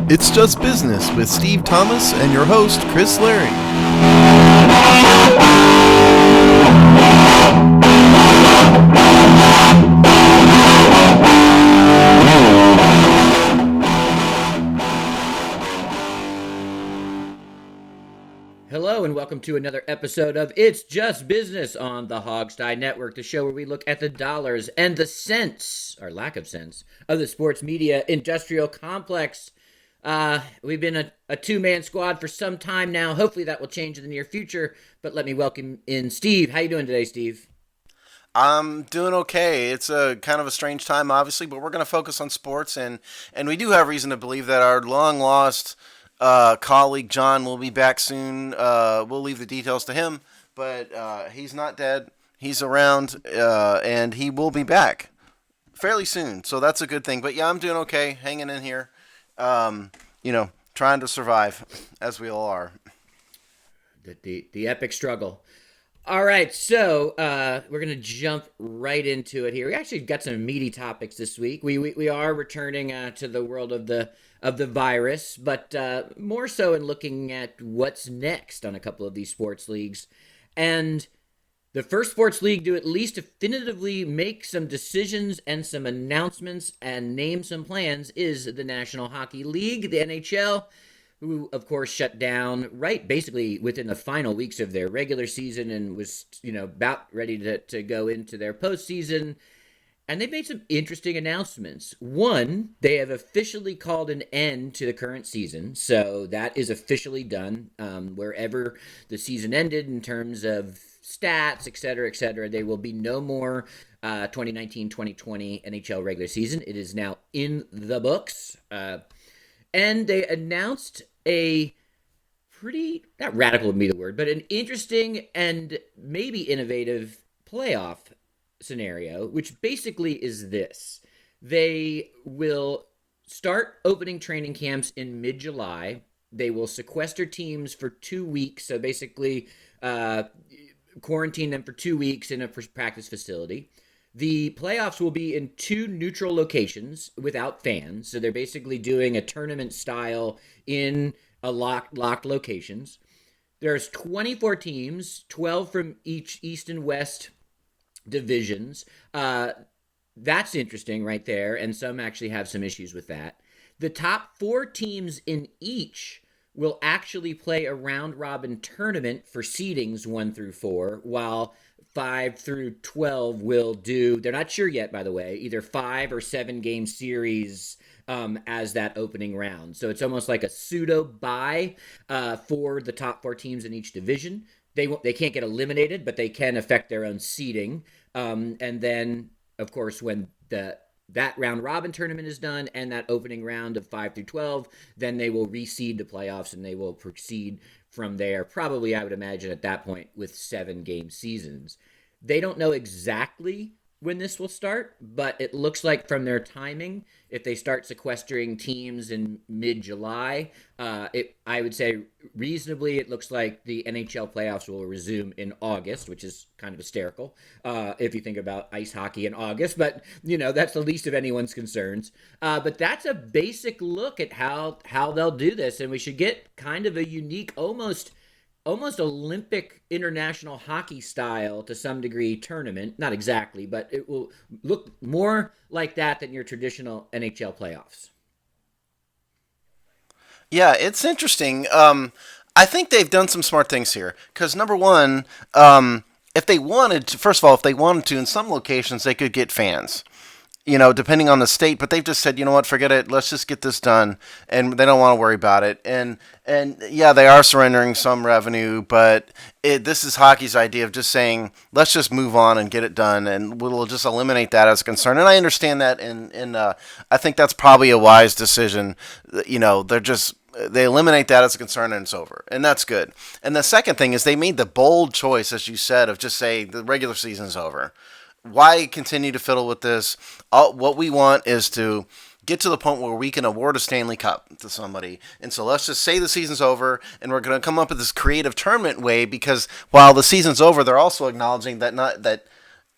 It's Just Business with Steve Thomas and your host, Chris Larry. Hello and welcome to another episode of It's Just Business on the Hogstye Network, the show where we look at the dollars and the cents, or lack of sense, of the sports media industrial complex. We've been a two-man squad for some time now. Hopefully that will change in the near future, but let me welcome in Steve. How you doing today, Steve? I'm doing okay. It's a kind of a strange time, obviously, but we're going to focus on sports, and we do have reason to believe that our long lost colleague John will be back soon. We'll leave the details to him, but he's not dead. He's around, and he will be back fairly soon. So that's a good thing. But yeah, I'm doing okay, hanging in here. Trying to survive, as we all are. The epic struggle. All right, so we're going to jump right into it here. We actually got some meaty topics this week. We are returning to the world of the virus, but more so in looking at what's next on a couple of these sports leagues. And the first sports league to at least definitively make some decisions and some announcements and name some plans is the National Hockey League, the NHL, who, of course, shut down basically within the final weeks of their regular season and was, about ready to go into their postseason. And they've made some interesting announcements. One, they have officially called an end to the current season. So that is officially done. Wherever the season ended in terms of stats, et cetera, there will be no more 2019-2020 NHL regular season. It is now in the books. And they announced a pretty, not radical would be the word, but an interesting and maybe innovative playoff scenario, which basically is this. They will start opening training camps in mid-July. They will sequester teams for 2 weeks, so basically quarantine them for 2 weeks in a practice facility. The playoffs will be in 2 neutral locations without fans. So they're basically doing a tournament style in a locked locations. There's 24 teams, 12 from each East and West divisions. That's interesting right there. And some actually have some issues with that. The top 4 teams in each will actually play a round-robin tournament for seedings 1 through 4, while 5 through 12 will do, they're not sure yet, by the way, either 5 or 7 game series as that opening round. So it's almost like a pseudo bye for the top 4 teams in each division. They can't get eliminated, but they can affect their own seeding. And then, of course, when that round robin tournament is done and that opening round of 5 through 12, then they will reseed the playoffs and they will proceed from there, probably, I would imagine, at that point with 7 game seasons. They don't know exactly when this will start, but it looks like from their timing, if they start sequestering teams in mid-July, I would say reasonably it looks like the NHL playoffs will resume in August, which is kind of hysterical if you think about ice hockey in August, but that's the least of anyone's concerns. But that's a basic look at how they'll do this, and we should get kind of a unique, almost Olympic international hockey style to some degree tournament. Not exactly, but it will look more like that than your traditional NHL playoffs. Yeah, it's interesting. I think they've done some smart things here. Because number one, if they wanted to, first of all, if they wanted to, in some locations, they could get fans. Depending on the state, but they've just said, you know what, forget it, let's just get this done, and they don't want to worry about it. And yeah, they are surrendering some revenue, but this is hockey's idea of just saying, let's just move on and get it done, and we'll just eliminate that as a concern. And I understand that, and I think that's probably a wise decision. They eliminate that as a concern and it's over. And that's good. And the second thing is they made the bold choice, as you said, of just say the regular season's over. Why continue to fiddle with this? What we want is to get to the point where we can award a Stanley Cup to somebody. And so let's just say the season's over, and we're going to come up with this creative tournament way, because while the season's over, they're also acknowledging that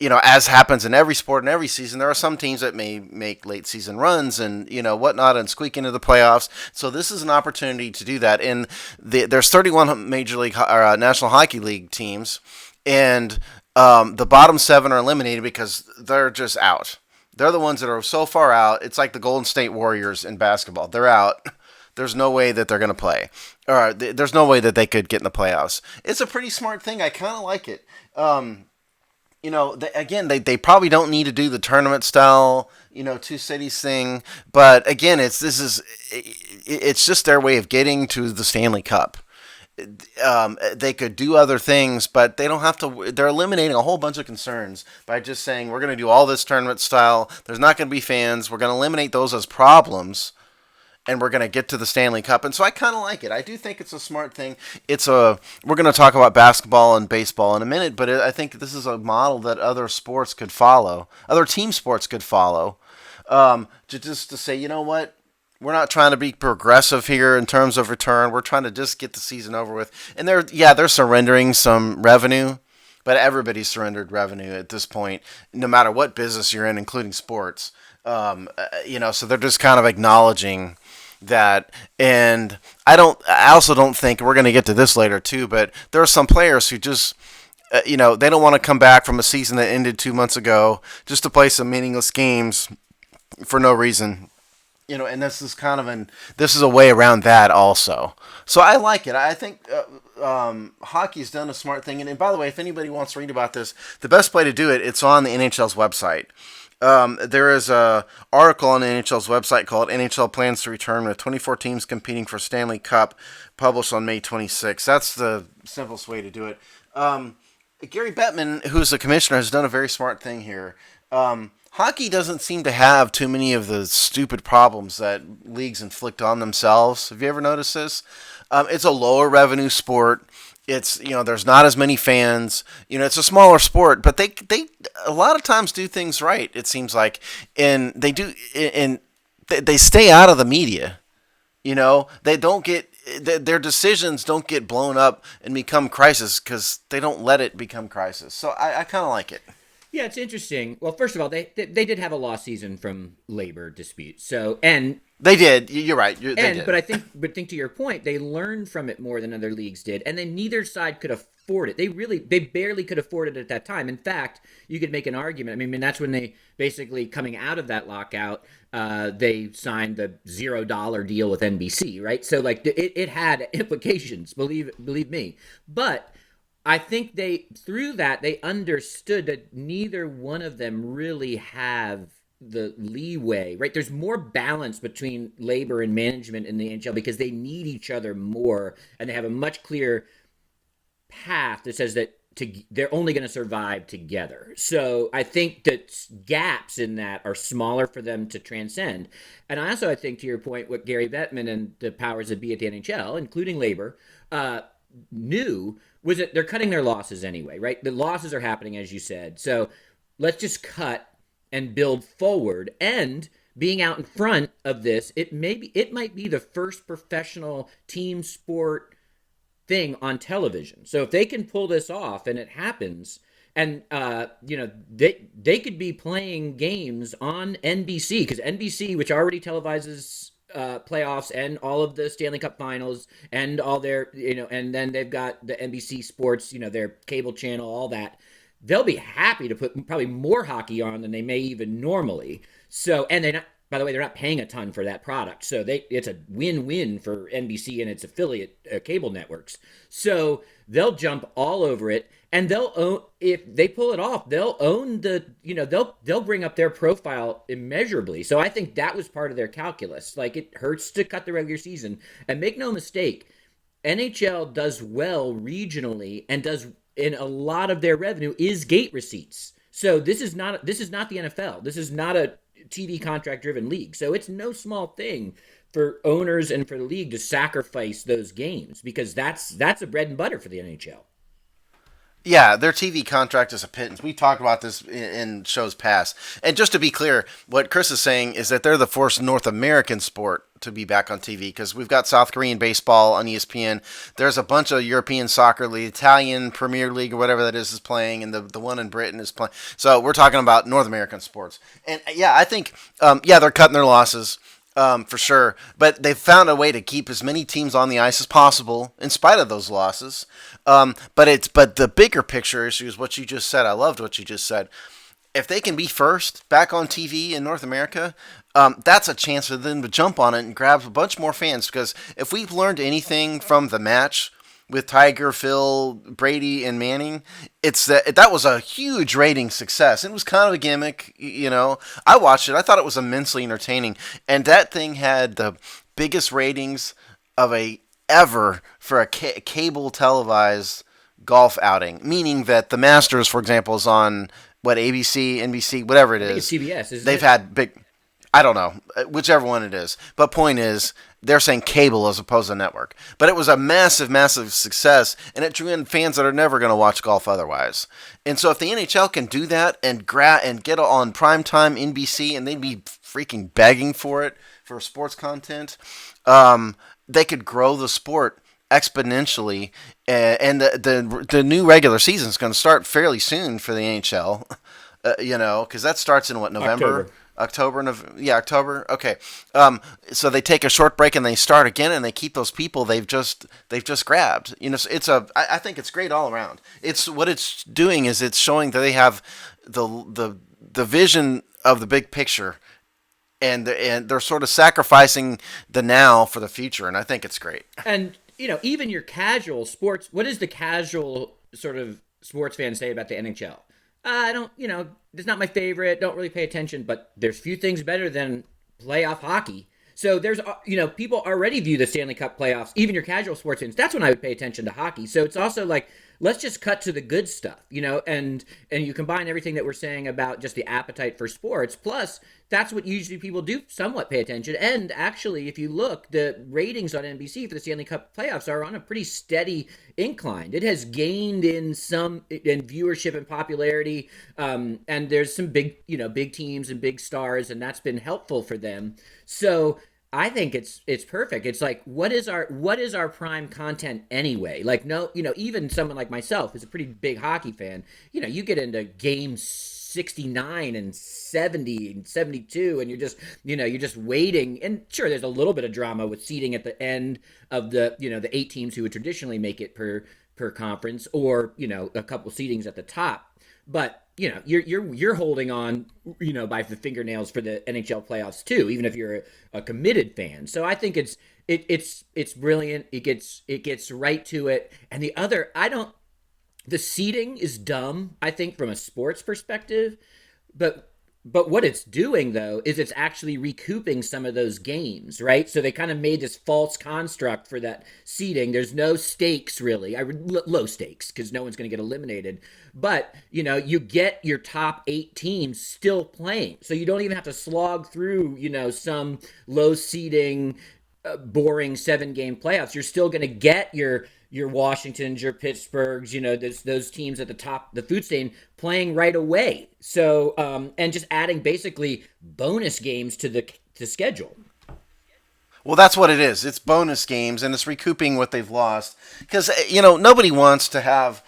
as happens in every sport in every season, there are some teams that may make late season runs and whatnot and squeak into the playoffs. So this is an opportunity to do that. And there's 31 Major League or National Hockey League teams, and the bottom 7 are eliminated because they're just out. They're the ones that are so far out. It's like the Golden State Warriors in basketball. They're out. There's no way that they're going to play. Or there's no way that they could get in the playoffs. It's a pretty smart thing. I kind of like it. They probably don't need to do the tournament style, two cities thing. But again, it's just their way of getting to the Stanley Cup. They could do other things, but they don't have to. They're eliminating a whole bunch of concerns by just saying we're going to do all this tournament style. There's not going to be fans. We're going to eliminate those as problems, and we're going to get to the Stanley Cup. And so I kind of like it. I do think it's a smart thing. We're going to talk about basketball and baseball in a minute, but I think this is a model that other sports could follow, other team sports could follow, to say, you know what? We're not trying to be progressive here in terms of return. We're trying to just get the season over with. And they're surrendering some revenue, but everybody's surrendered revenue at this point, no matter what business you're in, including sports. So they're just kind of acknowledging that. And I also don't think, we're going to get to this later too, but there are some players who just, they don't want to come back from a season that ended 2 months ago just to play some meaningless games for no reason. And this is a way around that also. So I like it. I think hockey's done a smart thing. And by the way, if anybody wants to read about this, the best way to do it, it's on the NHL's website. There is a article on the NHL's website called NHL Plans to Return with 24 teams competing for Stanley Cup, published on May 26th. That's the simplest way to do it. Gary Bettman, who's the commissioner, has done a very smart thing here. Hockey doesn't seem to have too many of the stupid problems that leagues inflict on themselves. Have you ever noticed this? It's a lower revenue sport. It's, there's not as many fans. It's a smaller sport, but they a lot of times do things right, it seems like. And they stay out of the media. They don't get, their decisions don't get blown up and become crisis because they don't let it become crisis. So I kind of like it. Yeah, it's interesting. Well, first of all, they did have a lost season from labor disputes. So, and they did. You're right. They did. But I think to your point, they learned from it more than other leagues did, and then neither side could afford it. They barely could afford it at that time. In fact, you could make an argument. I mean, that's when they basically, coming out of that lockout, they signed the $0 deal with NBC, right? So like it had implications. Believe me, but I think through that, they understood that neither one of them really have the leeway, right? There's more balance between labor and management in the NHL because they need each other more, and they have a much clearer path that says that they're only going to survive together. So I think that gaps in that are smaller for them to transcend. And I think, to your point, what Gary Bettman and the powers that be at the NHL, including labor, knew was that they're cutting their losses anyway, right? The losses are happening, as you said. So let's just cut and build forward. And being out in front of this, it might be the first professional team sport thing on television. So if they can pull this off and it happens, and they could be playing games on NBC, because NBC, which already televises playoffs and all of the Stanley Cup finals and all their, and then they've got the NBC Sports, their cable channel, all that. They'll be happy to put probably more hockey on than they may even normally. So, and by the way, they're not paying a ton for that product. So it's a win-win for NBC and its affiliate cable networks. So they'll jump all over it, and they'll own, if they pull it off, they'll own they'll bring up their profile immeasurably. So I think that was part of their calculus. Like, it hurts to cut the regular season. And make no mistake, NHL does well regionally and in a lot of their revenue is gate receipts. So this is not the NFL. This is not a TV contract driven league. So it's no small thing for owners and for the league to sacrifice those games, because that's a bread and butter for the NHL. Yeah, their TV contract is a pittance. We talked about this in shows past. And just to be clear, what Chris is saying is that they're the first North American sport to be back on TV because we've got South Korean baseball on ESPN. There's a bunch of European soccer, the Italian Premier League or whatever that is playing, and the one in Britain is playing. So we're talking about North American sports. And yeah, I think, they're cutting their losses. For sure. But they've found a way to keep as many teams on the ice as possible in spite of those losses. But the bigger picture issue is what you just said. I loved what you just said. If they can be first back on TV in North America, that's a chance for them to jump on it and grab a bunch more fans. Because if we've learned anything from the match with Tiger, Phil, Brady, and Manning, it's that was a huge rating success. It was kind of a gimmick, I watched it. I thought it was immensely entertaining, and that thing had the biggest ratings of ever for a cable televised golf outing. Meaning that the Masters, for example, is on ABC, NBC, whatever it I think is. it's CBS. Isn't They've it? had big. I don't know, whichever one it is. But point is, they're saying cable as opposed to network. But it was a massive, massive success, and it drew in fans that are never going to watch golf otherwise. And so if the NHL can do that and get on primetime NBC, and they'd be freaking begging for it for sports content, they could grow the sport exponentially. And the new regular season is going to start fairly soon for the NHL, because that starts in November? October. October. Okay. So they take a short break and they start again, and they keep those people they've just grabbed. I think it's great all around. It's what it's doing is it's showing that they have the vision of the big picture, and they're sort of sacrificing the now for the future, and I think it's great. And even your casual sports. What does the casual sort of sports fan say about the NHL? I don't, it's not my favorite. Don't really pay attention, but there's few things better than playoff hockey. So there's, people already view the Stanley Cup playoffs, even your casual sports fans. That's when I would pay attention to hockey. So it's also like, let's just cut to the good stuff, and you combine everything that we're saying about just the appetite for sports. Plus, that's what usually people do somewhat pay attention. And actually, if you look, the ratings on NBC for the Stanley Cup playoffs are on a pretty steady incline. It has gained in viewership and popularity. And there's some big teams and big stars, and that's been helpful for them. So I think it's perfect. It's like, what is our prime content anyway? Like, no, even someone like myself who's a pretty big hockey fan, you get into games 69 and 70 and 72, and you're just waiting. And sure, there's a little bit of drama with seeding at the end of the 8 teams who would traditionally make it per conference, or a couple seedings at the top. But you're holding on, by the fingernails for the NHL playoffs too, even if you're a committed fan. So I think it's brilliant. It gets right to it. And the seeding is dumb, I think, from a sports perspective, but what it's doing, though, is it's actually recouping some of those games, right? So they kind of made this false construct for that seeding. There's no stakes, really. Low stakes, because no one's going to get eliminated. But, you get your top 8 teams still playing. So you don't even have to slog through, some low seeding, boring 7-game playoffs. You're still going to get your Washingtons, your Pittsburghs, those teams at the top, the food chain, playing right away. So, and just adding basically bonus games to the schedule. Well, that's what it is. It's bonus games, and it's recouping what they've lost. Because, nobody wants to have...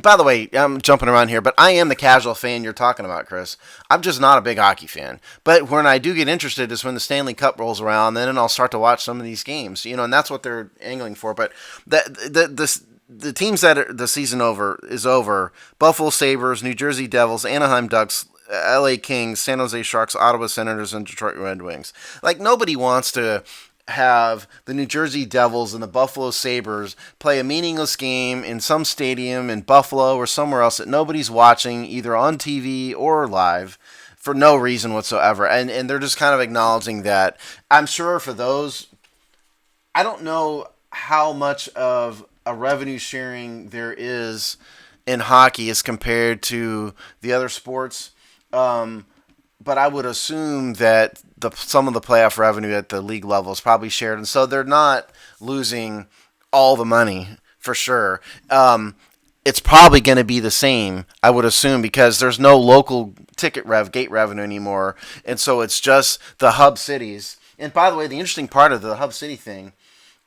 By the way, I'm jumping around here, but I am the casual fan you're talking about, Chris. I'm just not a big hockey fan. But when I do get interested is when the Stanley Cup rolls around, then I'll start to watch some of these games, and that's what they're angling for. But the teams that the season is over, Buffalo Sabres, New Jersey Devils, Anaheim Ducks, LA Kings, San Jose Sharks, Ottawa Senators, and Detroit Red Wings. Like, nobody wants to have the New Jersey Devils and the Buffalo Sabres play a meaningless game in some stadium in Buffalo or somewhere else that nobody's watching, either on TV or live, for no reason whatsoever. And they're just kind of acknowledging that. I'm sure for those, I don't know how much of a revenue sharing there is in hockey as compared to the other sports. But I would assume that some of the playoff revenue at the league level is probably shared, and so they're not losing all the money for sure. it's probably going to be the same, I would assume, because there's no local gate revenue anymore, and so it's just the hub cities. And by the way, the interesting part of the hub city thing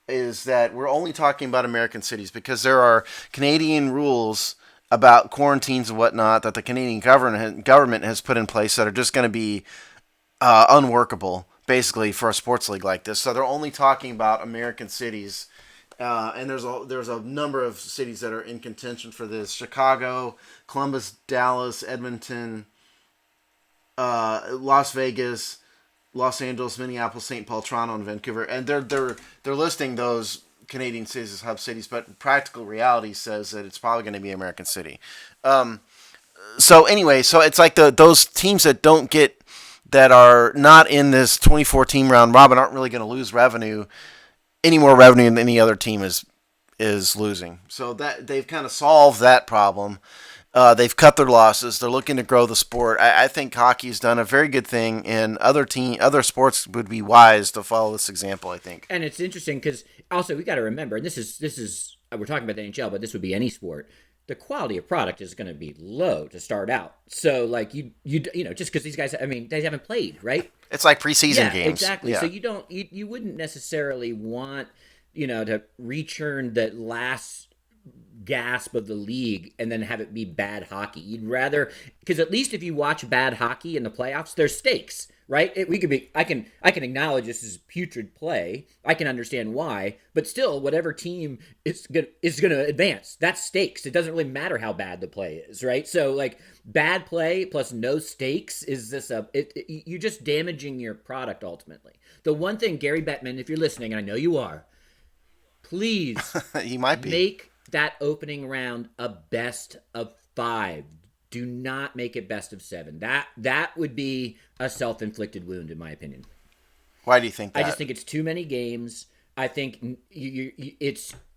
is that we're only talking about American cities because there are Canadian rules about quarantines and whatnot that the Canadian government has put in place that are just going to be unworkable, basically, for a sports league like this. So they're only talking about American cities. And there's a number of cities that are in contention for this: Chicago, Columbus, Dallas, Edmonton, Las Vegas, Los Angeles, Minneapolis, St. Paul, Toronto, and Vancouver. And they're listing those Canadian cities as hub cities, but practical reality says that it's probably going to be American city. So anyway, so it's like those teams that are not in this 24 team round robin aren't really going to lose any more revenue than any other team is losing. So that they've kind of solved that problem. They've cut their losses. They're looking to grow the sport. I think hockey's done a very good thing, and other sports would be wise to follow this example, I think. And it's interesting because also we got to remember, and this is we're talking about the NHL, but this would be any sport. The quality of product is going to be low to start out. So like you know, just because these guys, I mean, they haven't played, right? It's like preseason games. Exactly. Yeah. So you wouldn't necessarily want, to rechurn the last gasp of the league and then have it be bad hockey. You'd rather, because at least if you watch bad hockey in the playoffs, there's stakes, right? I can acknowledge this is putrid play. I can understand why, but still, whatever team is going to advance. That's stakes. It doesn't really matter how bad the play is, right? So like bad play plus no stakes is you're just damaging your product ultimately. The one thing, Gary Bettman, if you're listening, and I know you are, please he might be. Make that opening round a best of 5. Do not make it best of 7. That would be a self-inflicted wound, in my opinion. Why do you think that? I just think it's too many games. I think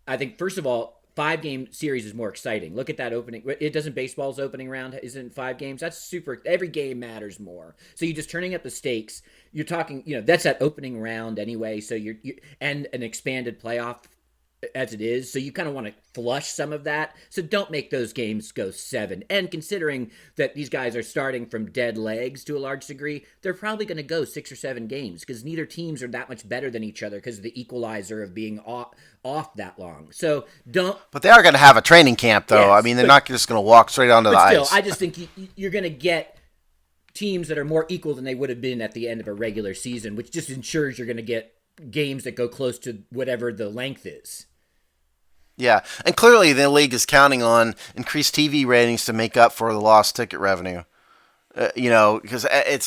I think first of all, 5-game series is more exciting. Look at that opening. It doesn't baseball's opening round isn't 5 games. That's super. Every game matters more. So you're just turning up the stakes. You're talking. That's that opening round anyway. So you and an expanded playoff as it is. So you kind of want to flush some of that. So don't make those games go 7. And considering that these guys are starting from dead legs to a large degree, they're probably going to go 6 or 7 games because neither teams are that much better than each other because of the equalizer of being off that long. So don't. But they are going to have a training camp, though. Yes, I mean, they're not just going to walk straight onto the ice. I just think you're going to get teams that are more equal than they would have been at the end of a regular season, which just ensures you're going to get games that go close to whatever the length is. Yeah, and clearly the league is counting on increased TV ratings to make up for the lost ticket revenue. Because I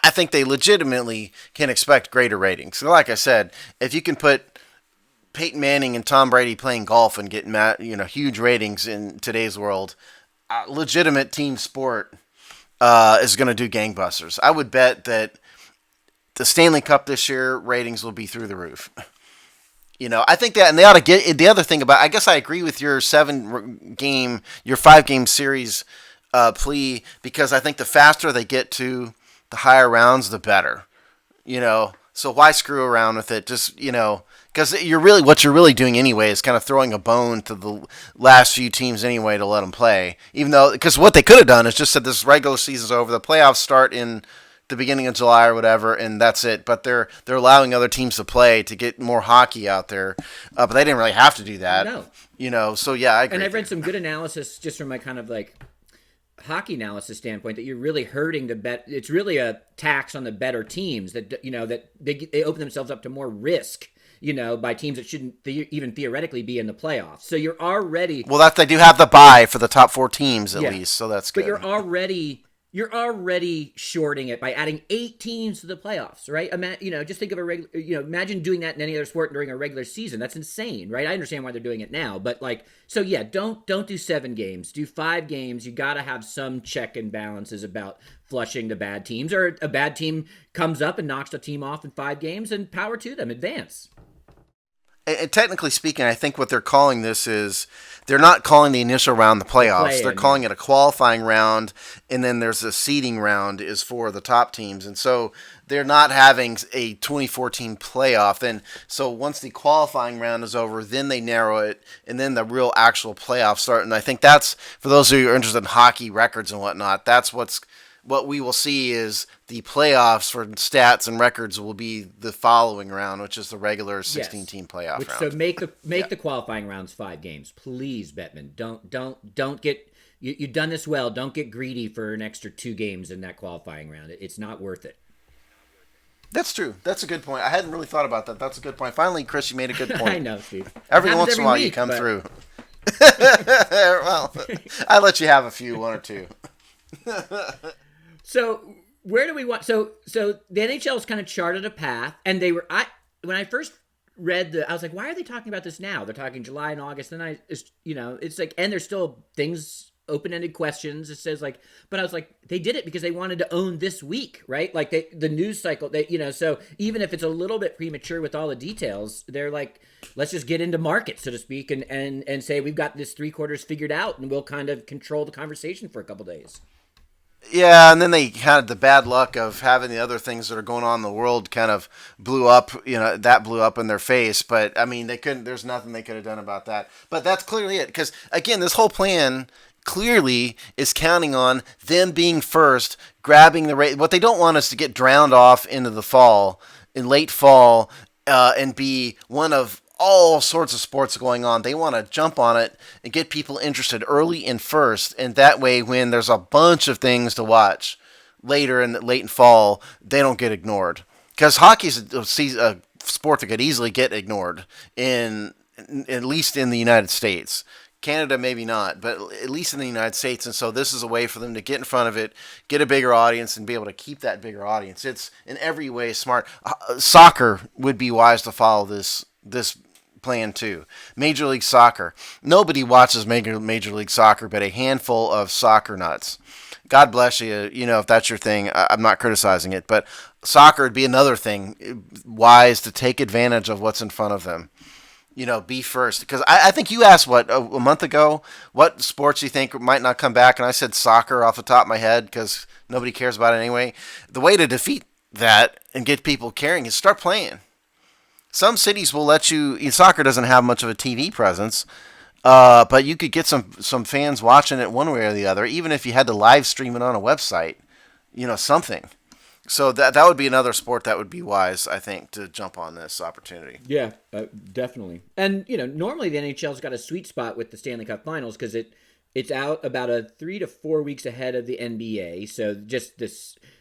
think they legitimately can expect greater ratings. So like I said, if you can put Peyton Manning and Tom Brady playing golf and get huge ratings in today's world, legitimate team sport is going to do gangbusters. I would bet that the Stanley Cup this year ratings will be through the roof. I think that, and they ought to get the other thing about. I guess I agree with your 5-game series plea because I think the faster they get to the higher rounds, the better. So why screw around with it? Just because what you're really doing anyway is kind of throwing a bone to the last few teams anyway to let them play. Even though, because what they could have done is just said this regular season's over, the playoffs start in the beginning of July or whatever, and that's it. But they're allowing other teams to play to get more hockey out there. But they didn't really have to do that. No. So yeah, I agree. And I've read some good analysis just from my kind of like hockey analysis standpoint that you're really hurting the bet. It's really a tax on the better teams that that they open themselves up to more risk. By teams that shouldn't even theoretically be in the playoffs. So you're already they do have the bye for the top 4 teams at least. So that's good. But you're already shorting it by adding 8 teams to the playoffs, right? Just think of a regular. Imagine doing that in any other sport during a regular season. That's insane, right? I understand why they're doing it now, but don't do 7 games. Do 5 games. You got to have some check and balances about flushing the bad teams, or a bad team comes up and knocks the team off in 5 games, and power to them, advance. And technically speaking, I think what they're calling this is they're not calling the initial round the playoffs. They're calling it a qualifying round, and then there's a seeding round is for the top teams. And so they're not having a 2014 playoff. And so once the qualifying round is over, then they narrow it, and then the real actual playoffs start. And I think that's, for those of you who are interested in hockey records and whatnot, that's what we will see is the playoffs for stats and records will be the following round, which is the regular 16-team playoff round. So make the qualifying rounds 5 games, please, Bettman. Don't get you've done this well. Don't get greedy for an extra 2 games in that qualifying round. It's not worth it. That's true. That's a good point. I hadn't really thought about that. That's a good point. Finally, Chris, you made a good point. I know, Steve. Every once in a while, you come through. Well, I let you have a few, 1 or 2. So where do we want? So the NHL's kind of charted a path, and when I first read I was like, why are they talking about this now? They're talking July and August, and it's like, and there's still things, open-ended questions. It says like, but I was like, they did it because they wanted to own this week, right? Like the news cycle, so even if it's a little bit premature with all the details, they're like, let's just get into market, so to speak, and say we've got this 3 quarters figured out, and we'll kind of control the conversation for a couple days. Yeah, and then they had the bad luck of having the other things that are going on in the world kind of blew up, that blew up in their face. But, I mean, there's nothing they could have done about that. But that's clearly it. Because, again, this whole plan clearly is counting on them being first, grabbing the race. What they don't want is to get drowned off into the fall, in late fall, and be one of all sorts of sports going on. They want to jump on it and get people interested early and first, and that way when there's a bunch of things to watch later in late in fall, they don't get ignored. Because hockey is a sport that could easily get ignored at least in the United States. Canada maybe not, but at least in the United States. And so this is a way for them to get in front of it, get a bigger audience, and be able to keep that bigger audience. It's in every way smart. Soccer would be wise to follow this plan too. Major League Soccer. Nobody watches Major League Soccer but a handful of soccer nuts. God bless you, if that's your thing. I'm not criticizing it, but soccer would be another thing wise to take advantage of what's in front of them. Be first. Because I think you asked, a month ago, what sports you think might not come back, and I said soccer off the top of my head because nobody cares about it anyway. The way to defeat that and get people caring is start playing. Some cities will let you. Soccer doesn't have much of a TV presence, but you could get some fans watching it one way or the other, even if you had to live stream it on a website. Something. So that would be another sport that would be wise, I think, to jump on this opportunity. Yeah, definitely. And normally the NHL's got a sweet spot with the Stanley Cup Finals because it's out about 3 to 4 weeks ahead of the NBA. So just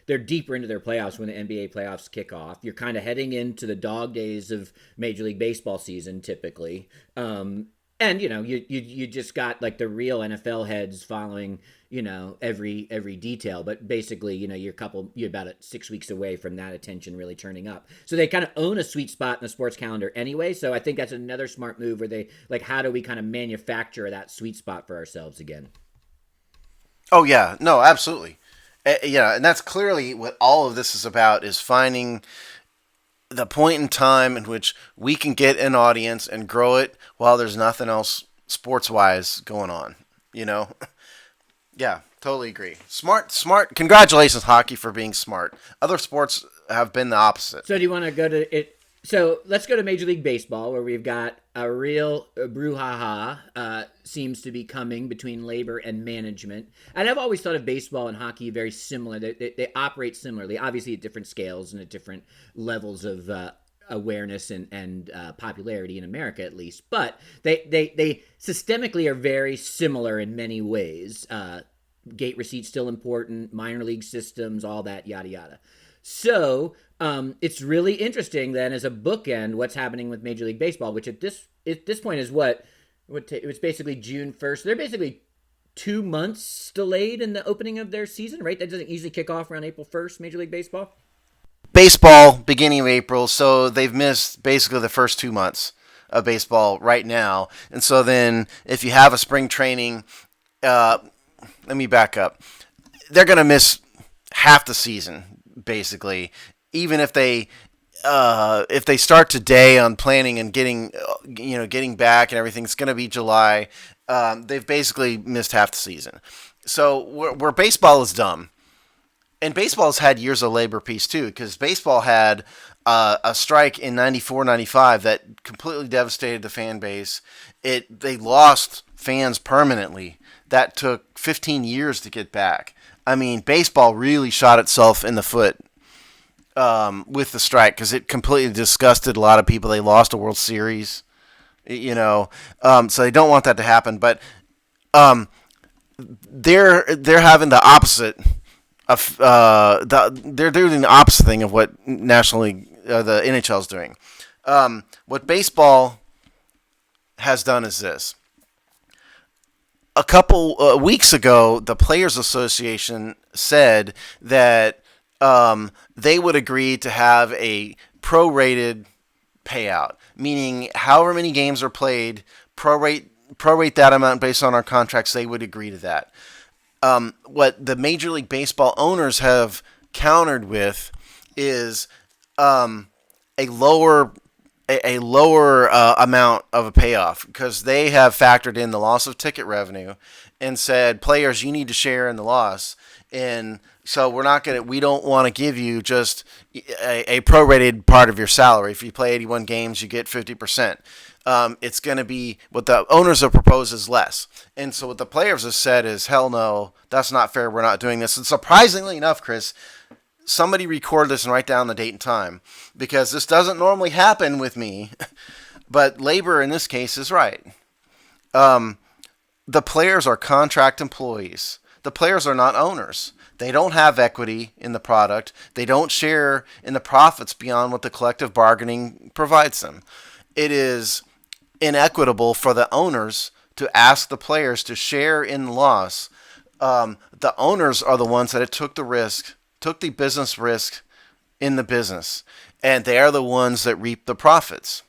they're deeper into their playoffs when the NBA playoffs kick off. You're kind of heading into the dog days of Major League Baseball season, typically. And you just got like the real NFL heads following every detail, but basically you're about 6 weeks away from that attention really turning up. So they kind of own a sweet spot in the sports calendar anyway. So I think that's another smart move where they how do we kind of manufacture that sweet spot for ourselves again? Oh yeah, no, absolutely. And that's clearly what all of this is about, is finding the point in time in which we can get an audience and grow it while there's nothing else sports-wise going on, Yeah, totally agree. Smart. Congratulations, hockey, for being smart. Other sports have been the opposite. So do you want to go to it? So let's go to Major League Baseball, where we've got a real brouhaha seems to be coming between labor and management. And I've always thought of baseball and hockey very similar. They operate similarly, obviously at different scales and at different levels of awareness and popularity in America, at least. But they systemically are very similar in many ways. Gate receipts still important, minor league systems, all that, yada, yada. So it's really interesting then as a bookend what's happening with Major League Baseball, which at this point is it's basically June 1st. They're basically 2 months delayed in the opening of their season, right? That doesn't usually kick off around April 1st, Major League Baseball? Baseball, beginning of April, so they've missed basically the first 2 months of baseball right now. And so then if you have a spring training, let me back up. They're going to miss half the season, basically, even if they if they start today on planning and getting back and everything, it's going to be July. They've basically missed half the season. So where baseball is dumb, and baseball's had years of labor peace too, because baseball had a strike in 94, 95 that completely devastated the fan base. They lost fans permanently. That took 15 years to get back. I mean, baseball really shot itself in the foot with the strike because it completely disgusted a lot of people. They lost a World Series, so they don't want that to happen. But they're having the opposite of they're doing the opposite thing of what National League, the NHL is doing. What baseball has done is this. A couple weeks ago, the Players Association said that they would agree to have a prorated payout, meaning however many games are played, prorate that amount based on our contracts. They would agree to that. What the Major League Baseball owners have countered with is a lower amount of a payoff, because they have factored in the loss of ticket revenue and said, players, you need to share in the loss. And so we don't want to give you just a prorated part of your salary. If you play 81 games, you get 50%. It's going to be, what the owners have proposed is less. And so what the players have said is, hell no, that's not fair. We're not doing this. And surprisingly enough, Chris, somebody record this and write down the date and time, because this doesn't normally happen with me, but labor in this case is right. The players are contract employees. The players are not owners. They don't have equity in the product. They don't share in the profits beyond what the collective bargaining provides them. It is inequitable for the owners to ask the players to share in the loss. The owners are the ones that took the business risk in the business, and they are the ones that reap the profits.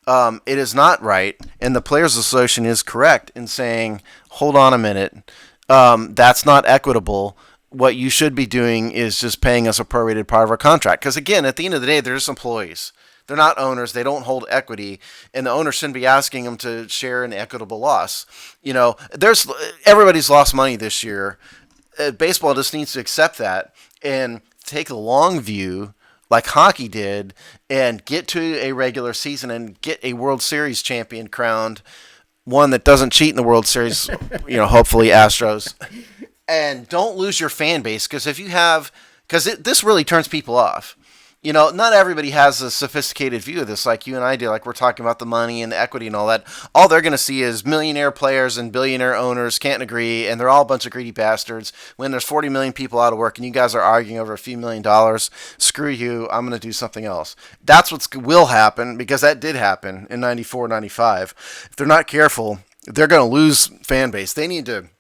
It is not right, and the Players Association is correct in saying, hold on a minute, that's not equitable. What you should be doing is just paying us a prorated part of our contract. Because again, at the end of the day, they're just employees. They're not owners. They don't hold equity, and the owner shouldn't be asking them to share an equitable loss. Everybody's lost money this year. Baseball just needs to accept that and take a long view, like hockey did, and get to a regular season and get a World Series champion crowned, one that doesn't cheat in the World Series, hopefully Astros. And don't lose your fan base, because this really turns people off. Not everybody has a sophisticated view of this like you and I do, like we're talking about the money and the equity and all that. All they're going to see is millionaire players and billionaire owners can't agree, and they're all a bunch of greedy bastards. When there's 40 million people out of work and you guys are arguing over a few $1,000,000, screw you, I'm going to do something else. That's what will happen, because that did happen in 94, 95. If they're not careful, they're going to lose fan base. They need to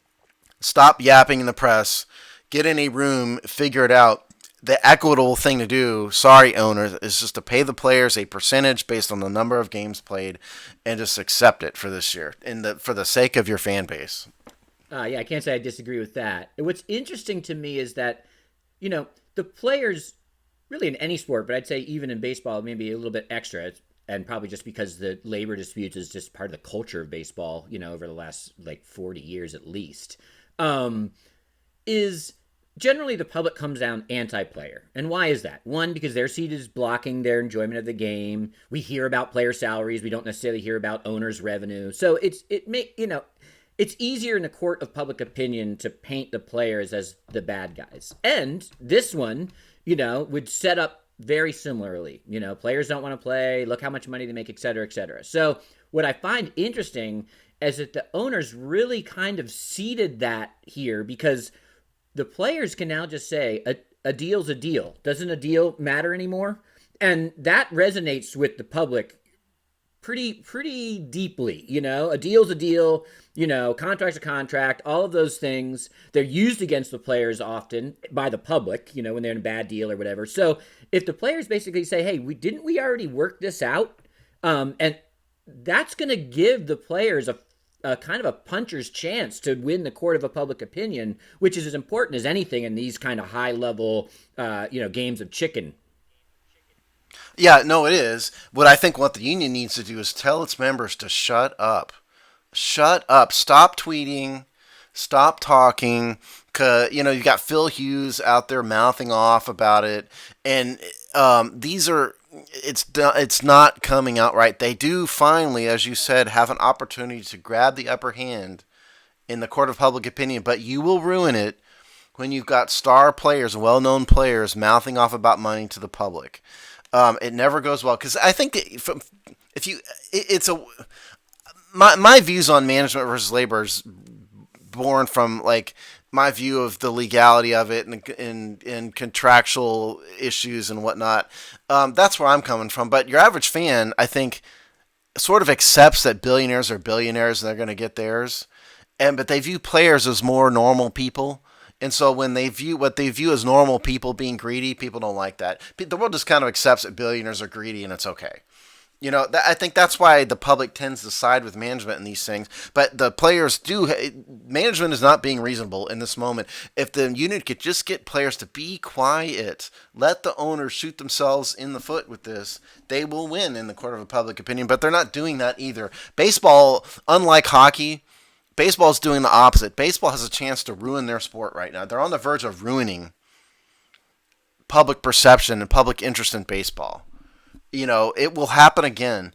stop yapping in the press, get in a room, figure it out. The equitable thing to do, sorry owners, is just to pay the players a percentage based on the number of games played, and just accept it for this year, for the sake of your fan base. Yeah, I can't say I disagree with that. And what's interesting to me is that, the players, really in any sport, but I'd say even in baseball, maybe a little bit extra, and probably just because the labor disputes is just part of the culture of baseball, over the last 40 years at least, is generally the public comes down anti-player. And why is that? One, because their seat is blocking their enjoyment of the game. We hear about player salaries. We don't necessarily hear about owners' revenue. So it's easier in the court of public opinion to paint the players as the bad guys. And this one, would set up very similarly. Players don't want to play. Look how much money they make, et cetera, et cetera. So what I find interesting is that the owners really kind of seeded that here, because the players can now just say a deal's a deal. Doesn't a deal matter anymore? And that resonates with the public pretty deeply. A deal's a deal, contract's a contract, all of those things. They're used against the players often by the public, when they're in a bad deal or whatever. So if the players basically say, hey, didn't we already work this out? And that's going to give the players a kind of a puncher's chance to win the court of a public opinion, which is as important as anything in these kind of high level, games of chicken. Yeah, no, it is. What the union needs to do is tell its members to shut up. Shut up. Stop tweeting. Stop talking. You've got Phil Hughes out there mouthing off about it, and it's not coming out right. They do finally, as you said, have an opportunity to grab the upper hand in the court of public opinion, but you will ruin it when you've got star players, well-known players, mouthing off about money to the public. It never goes well because I think if you, it's a my views on management versus labor is born from like my view of the legality of it and contractual issues and whatnot. That's where I'm coming from. But your average fan, I think, sort of accepts that billionaires are billionaires and they're going to get theirs, but they view players as more normal people. And so when they view what they view as normal people being greedy, people don't like that. The world just kind of accepts that billionaires are greedy and it's okay. I think that's why the public tends to side with management in these things. But the players do. Management is not being reasonable in this moment. If the union could just get players to be quiet, let the owners shoot themselves in the foot with this, they will win in the court of public opinion. But they're not doing that either. Baseball, unlike hockey, baseball is doing the opposite. Baseball has a chance to ruin their sport right now. They're on the verge of ruining public perception and public interest in baseball. It will happen again.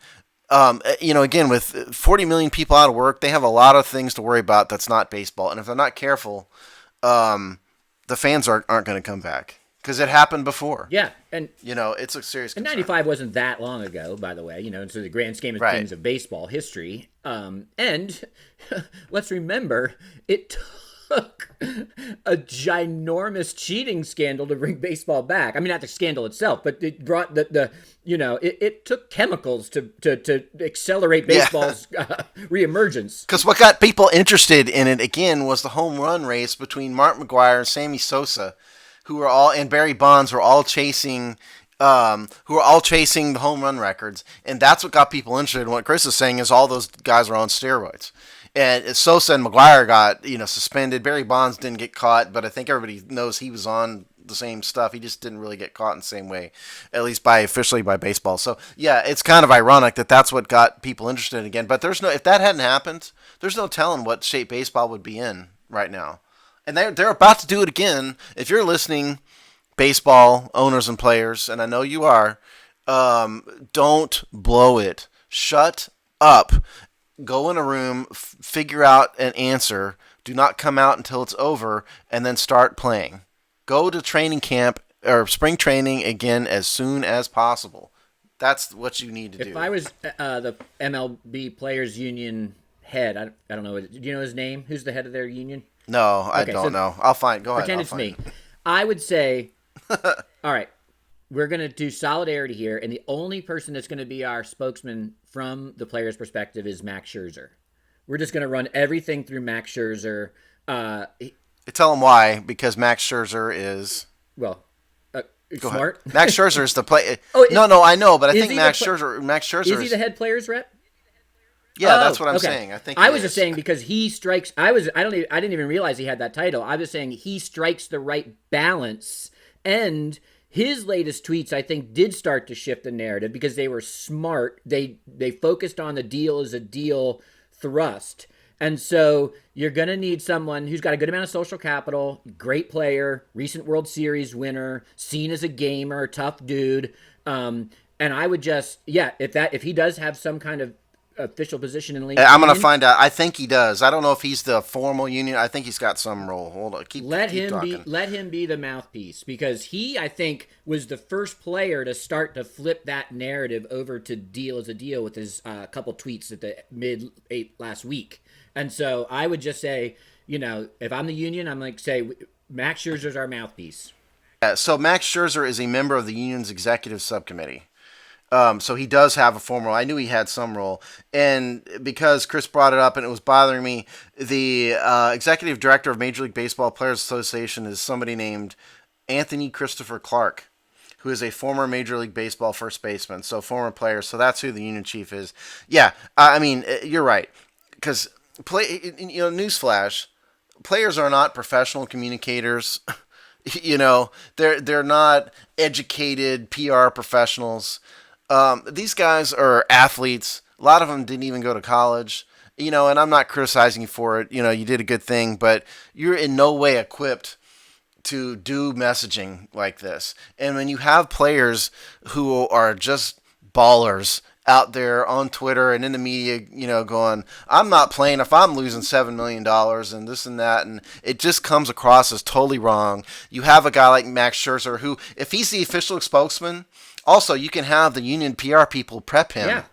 Again, with 40 million people out of work, they have a lot of things to worry about that's not baseball. And if they're not careful, the fans aren't going to come back because it happened before. Yeah, and it's a serious concern. And 95 wasn't that long ago, by the way. Into the grand scheme of things of baseball history. And let's remember, it took a ginormous cheating scandal to bring baseball back. I mean, not the scandal itself, but it brought it took chemicals to accelerate baseball's reemergence. Because what got people interested in it again was the home run race between Mark McGwire and Sammy Sosa, and Barry Bonds were all chasing. Who are all chasing the home run records, and that's what got people interested. And what Chris is saying is all those guys are on steroids. And Sosa and McGwire got suspended. Barry Bonds didn't get caught, but I think everybody knows he was on the same stuff. He just didn't really get caught in the same way, at least officially by baseball. So yeah, it's kind of ironic that that's what got people interested again. But if that hadn't happened, there's no telling what shape baseball would be in right now. And they're about to do it again. If you're listening, baseball owners and players, and I know you are, don't blow it. Shut up. Go in a room, figure out an answer. Do not come out until it's over, and then start playing. Go to training camp or spring training again as soon as possible. That's what you need to do. If I was the MLB Players Union head, I don't know. Do you know his name? Who's the head of their union? No, I don't know. I'll find. Go ahead. Pretend it's me. I would say, all right, we're going to do solidarity here, and the only person that's going to be our spokesman from the player's perspective is Max Scherzer. We're just going to run everything through Max Scherzer. Tell him why, because Max Scherzer is... Well, smart. Ahead. Max Scherzer is the play... No, I know, but I think Max Scherzer is he the head player's rep? Yeah, that's what I'm saying. I was just saying because he strikes... I didn't even realize he had that title. I was saying he strikes the right balance, and his latest tweets, I think, did start to shift the narrative because they were smart. They focused on the deal as a deal thrust. And so you're going to need someone who's got a good amount of social capital, great player, recent World Series winner, seen as a gamer, tough dude. And I would just, if he does have some kind of official position in the league. I'm going to find out. I think he does. I don't know if he's the formal union. I think he's got some role. Hold on. Keep talking. Let him be the mouthpiece because he, I think, was the first player to start to flip that narrative over to deal as a deal with his couple tweets at the mid-8 last week. And so I would just say, if I'm the union, I'm like, say, Max Scherzer's our mouthpiece. Yeah, so Max Scherzer is a member of the union's executive subcommittee. So he does have a formal role. I knew he had some role. And because Chris brought it up and it was bothering me, the executive director of Major League Baseball Players Association is somebody named Anthony Christopher Clark, who is a former Major League Baseball first baseman, so former player. So that's who the union chief is. Yeah, I mean, you're right. Because, newsflash, players are not professional communicators. You know, they're not educated PR professionals. These guys are athletes. A lot of them didn't even go to college. You know, and I'm not criticizing you for it. You know, you did a good thing, but you're in no way equipped to do messaging like this. And when you have players who are just ballers out there on Twitter and in the media, you know, going, I'm not playing if I'm losing $7 million and this and that, and it just comes across as totally wrong. You have a guy like Max Scherzer who, if he's the official spokesman, also you can have the union PR people prep him. Yeah.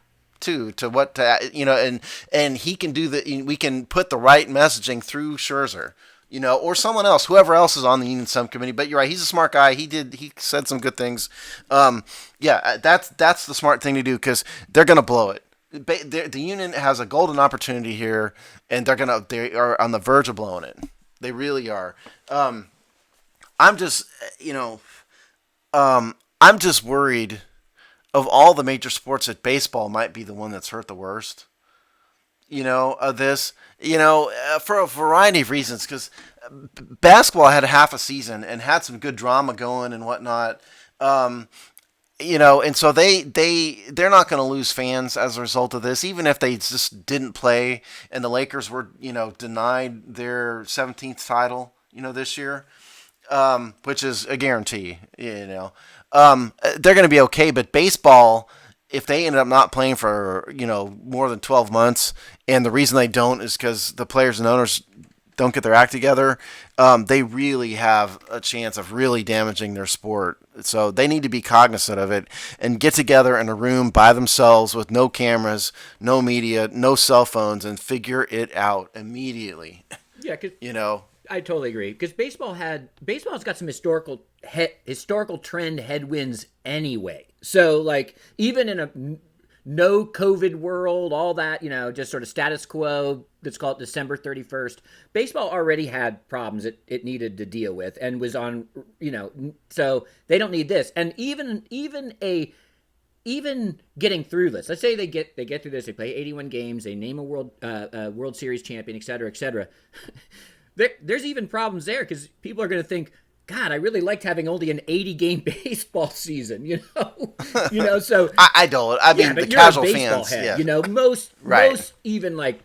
To what to, you know, and he can do we can put the right messaging through Scherzer, you know, or someone else, whoever else is on the union subcommittee. But you're right, he's a smart guy. He said some good things. Yeah, that's the smart thing to do because they're gonna blow it. The union has a golden opportunity here, and they are on the verge of blowing it. They really are. I'm just, you know, I'm just worried. Of all the major sports, that baseball might be the one that's hurt the worst. You know, of this, you know, for a variety of reasons, because basketball had half a season and had some good drama going and whatnot. You know, and so they're not going to lose fans as a result of this, even if they just didn't play and the Lakers were, you know, denied their 17th title, you know, this year, which is a guarantee, you know. They're going to be okay, but baseball, if they ended up not playing for, you know, more than 12 months, and the reason they don't is because the players and owners don't get their act together, they really have a chance of really damaging their sport. So they need to be cognizant of it and get together in a room by themselves with no cameras, no media, no cell phones, and figure it out immediately. Yeah, because you know, I totally agree because baseball's got some historical trend headwinds anyway. So like even in a no COVID world, all that, you know, just sort of status quo, let's call it December 31st, baseball already had problems it needed to deal with and was on, you know, so they don't need this. And even getting through this, let's say they get through this, they play 81 games, they name a World Series champion, et cetera, et cetera. There's even problems there because people are going to think, God, I really liked having only an 80-game baseball season, you know. So I don't. I mean, yeah, the casual fans, head, yeah. you know, most even like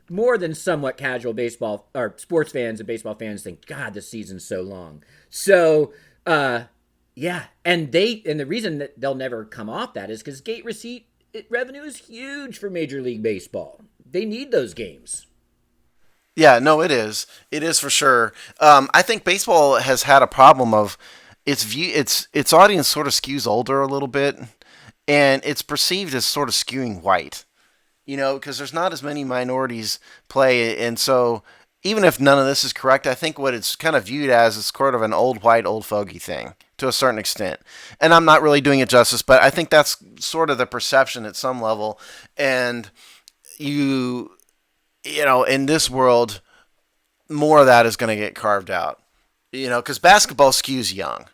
more than somewhat casual baseball or sports fans and baseball fans think, God, this season's so long. So, yeah, and the reason that they'll never come off that is because gate receipt revenue is huge for Major League Baseball. They need those games. Yeah, no, it is. It is for sure. I think baseball has had a problem of its audience sort of skews older a little bit, and it's perceived as sort of skewing white. You know, because there's not as many minorities play, and so even if none of this is correct, I think what it's kind of viewed as is sort of an old white, old fogey thing to a certain extent. And I'm not really doing it justice, but I think that's sort of the perception at some level, and you know, in this world, more of that is going to get carved out. You know, because basketball skews young.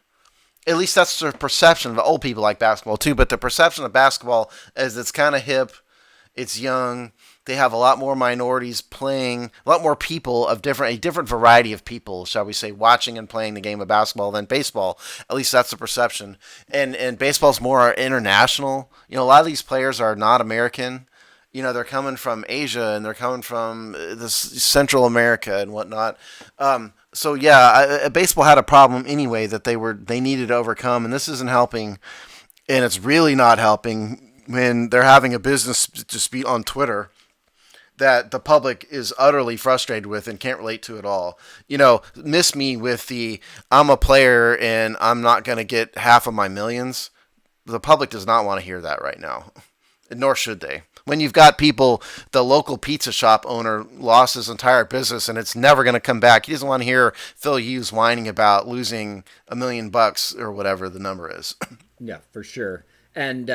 At least that's the perception of old people like basketball too. But the perception of basketball is it's kind of hip, it's young. They have a lot more minorities playing, a lot more people of a different variety of people, shall we say, watching and playing the game of basketball than baseball. At least that's the perception. And baseball's more international. You know, a lot of these players are not American. You know, they're coming from Asia and they're coming from Central America and whatnot. So yeah, baseball had a problem anyway that they needed to overcome, and this isn't helping. And it's really not helping when they're having a business dispute on Twitter that the public is utterly frustrated with and can't relate to at all. You know, miss me with the I'm a player and I'm not going to get half of my millions. The public does not want to hear that right now, nor should they. When you've got people, the local pizza shop owner lost his entire business and it's never going to come back. He doesn't want to hear Phil Hughes whining about losing $1 million or whatever the number is. Yeah, for sure. And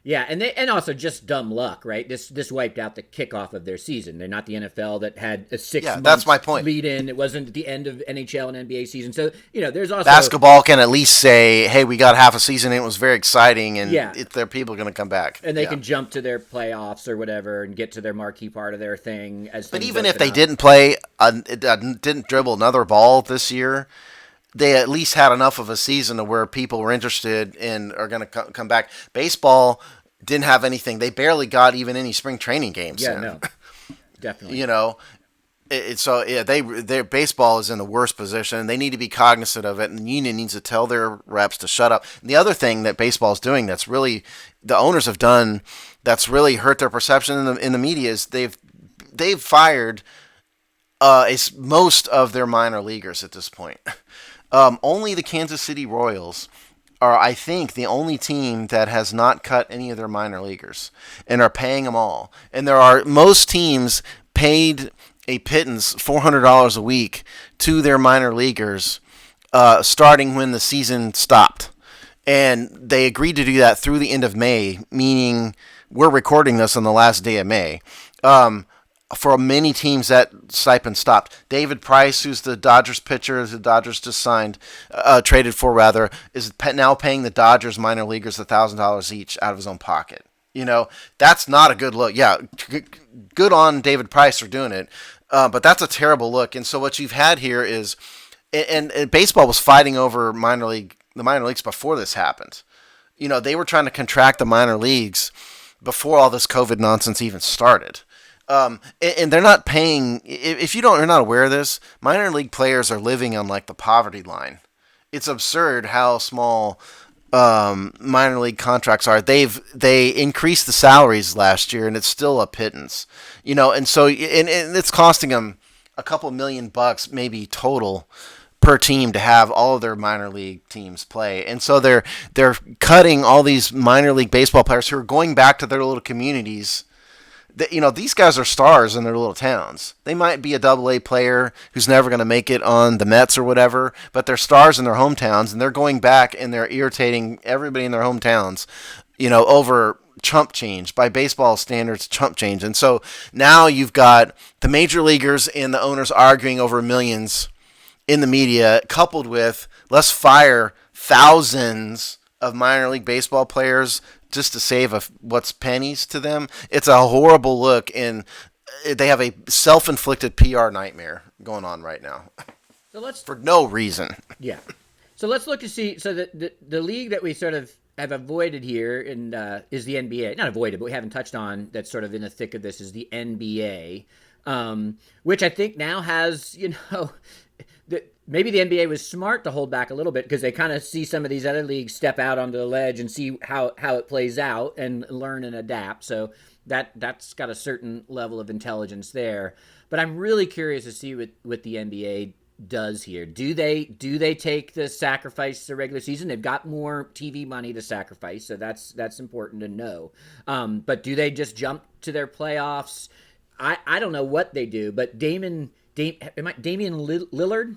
Yeah, and also just dumb luck, right? This wiped out the kickoff of their season. They're not the NFL that had a 6 Yeah, month that's my point. lead in. It wasn't the end of NHL and NBA season. So, there's also Basketball can at least say, "Hey, we got half a season. And it was very exciting, and Yeah. their people are going to come back." and they Yeah. can jump to their playoffs or whatever and get to their marquee part of their thing as But things even if open they up. didn't play, didn't dribble another ball this year, they at least had enough of a season to where people were interested and are going to come back. Baseball didn't have anything. They barely got even any spring training games. Yeah, in. no. Definitely. Their baseball is in the worst position. They need to be cognizant of it, and the union needs to tell their reps to shut up. And the other thing that baseball is doing that's really the owners have done that's really hurt their perception in the media is they've fired most of their minor leaguers at this point. Only the Kansas City Royals are, I think, the only team that has not cut any of their minor leaguers and are paying them all. And most teams paid a pittance, $400 a week, to their minor leaguers starting when the season stopped. And they agreed to do that through the end of May, meaning we're recording this on the last day of May. For many teams, that stipend stopped. David Price, who's the Dodgers pitcher, the Dodgers just traded for rather, is now paying the Dodgers minor leaguers $1,000 each out of his own pocket. That's not a good look. Yeah, good on David Price for doing it, but that's a terrible look. And so what you've had here is, and baseball was fighting over the minor leagues before this happened. They were trying to contract the minor leagues before all this COVID nonsense even started. And they're not paying. If you're not aware of this, minor league players are living on like the poverty line. It's absurd how small minor league contracts are. They increased the salaries last year, and it's still a pittance. And so and it's costing them a couple $1,000,000 maybe total per team to have all of their minor league teams play. And so they're cutting all these minor league baseball players who are going back to their little communities. These guys are stars in their little towns. They might be a AA player who's never going to make it on the Mets or whatever, but they're stars in their hometowns, and they're going back and they're irritating everybody in their hometowns, over chump change, by baseball standards, chump change. And so now you've got the major leaguers and the owners arguing over millions in the media, coupled with let's fire thousands of minor league baseball players just to save what's pennies to them. It's a horrible look, and they have a self-inflicted PR nightmare going on right now. So for no reason. Yeah. So let's look to see. So the league that we sort of have avoided here is the NBA. Not avoided, but we haven't touched on. That's sort of in the thick of this is the NBA, which I think now has maybe the NBA was smart to hold back a little bit because they kind of see some of these other leagues step out onto the ledge and see how it plays out and learn and adapt. So that's got a certain level of intelligence there. But I'm really curious to see what the NBA does here. Do they take the sacrifice the regular season? They've got more TV money to sacrifice, so that's important to know. But do they just jump to their playoffs? I don't know what they do, but Damian Lillard?